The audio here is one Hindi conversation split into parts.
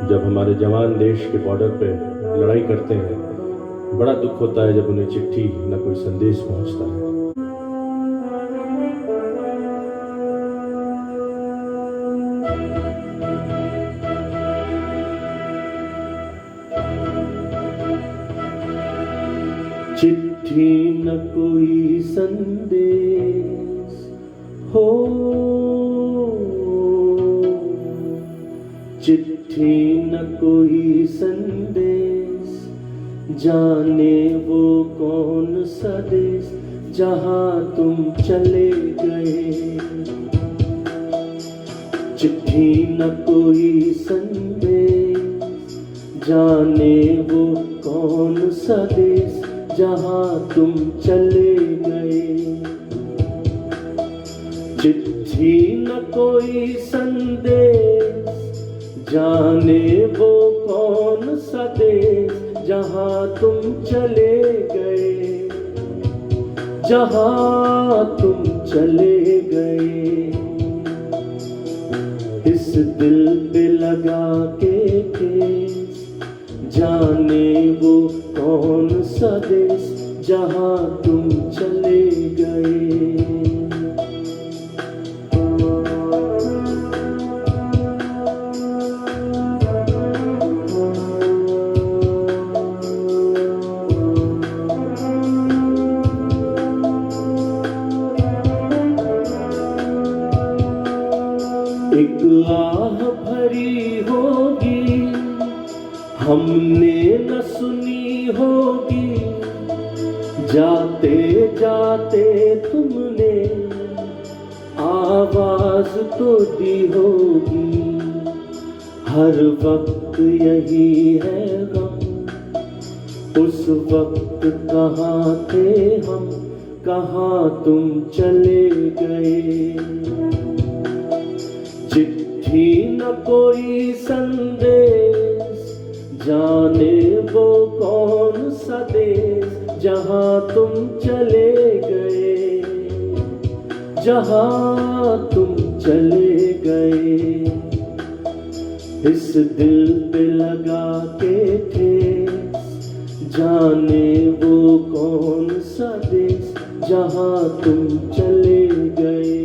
जब हमारे जवान देश के बॉर्डर पे लड़ाई करते हैं, बड़ा दुख होता है जब उन्हें चिट्ठी न कोई संदेश पहुंचता है। चिट्ठी न कोई संदेश हो, चिट्ठी न कोई संदेश, जाने वो कौन सा देश जहां तुम चले गए। चिट्ठी न कोई संदेश, जाने वो कौन सा देश जहां तुम चले गए। चिट्ठी न कोई संदेश, जाने वो कौन सा देश जहां तुम चले गए, जहां तुम चले गए। इस दिल पे लगा के ठेस, जाने वो कौन सा देश जहां तुम चले गए। एक आह भरी होगी, हमने न सुनी होगी, जाते जाते तुमने आवाज तो दी होगी। हर वक्त यही है गम, उस वक्त कहाँ थे हम, कहाँ तुम चले गए। चिट्ठी न कोई संदेश, जाने वो कौन सा देश जहां तुम चले गए, जहां तुम चले गए। इस दिल पे लगा के ठेस, जाने वो कौन सा देश जहां तुम चले गए।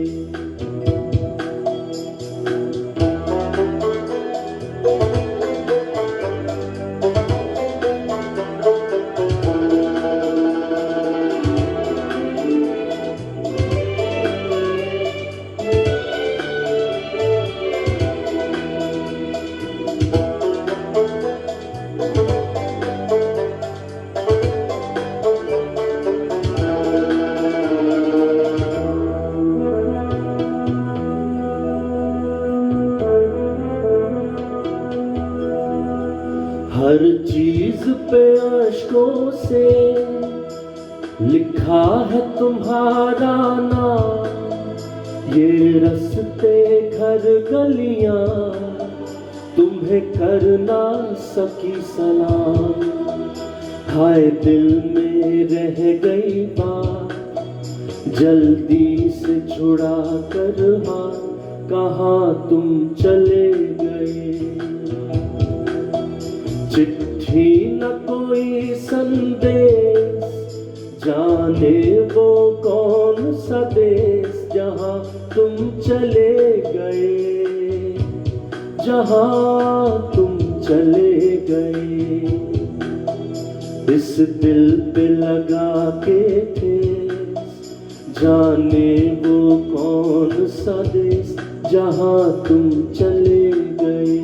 हर चीज पे अश्कों से लिखा है तुम्हारा नाम। ये रस्ते घर गलियां तुम्हें कर ना सकी सलाम। हाय दिल में रह गई बात, जल्दी से छुड़ा कर हाथ, कहाँ तुम चले गए। चिट्ठी न कोई संदेश, जाने वो कौन सा देश जहां तुम चले गए, जहां तुम चले गए। इस दिल पे लगा के ठेस, जाने वो कौन सा देश जहां तुम चले गए।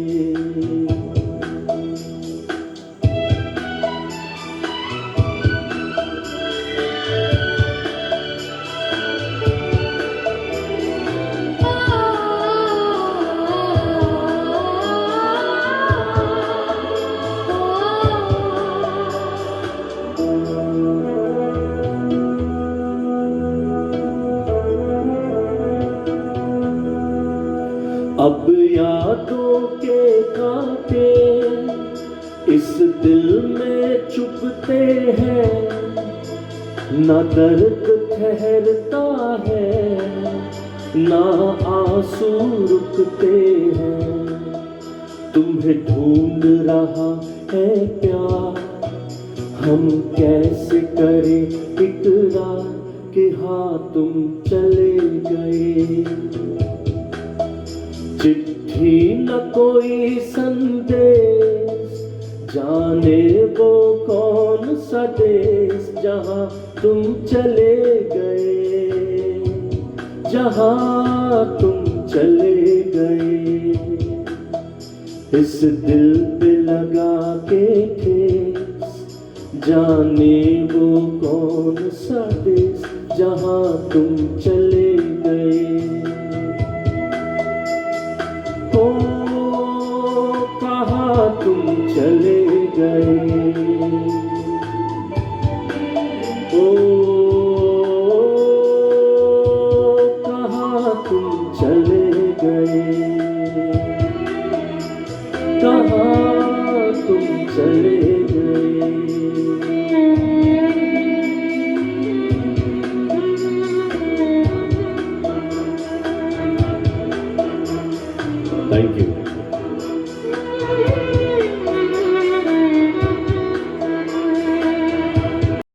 अब यादों के कांटे इस दिल में चुभते हैं, न दर्द ठहरता है, न आंसू रुकते हैं। तुझे ढूंढ रहा है प्यार, हम कैसे करें इकरार कि हाँ तुम चले गए। चिट्ठी न कोई संदेश, जाने वो कौन सा देश जहाँ तुम चले गए, जहाँ तुम चले गए। इस दिल पे लगा के ठेस, जाने वो कौन सा देश जहाँ तुम चले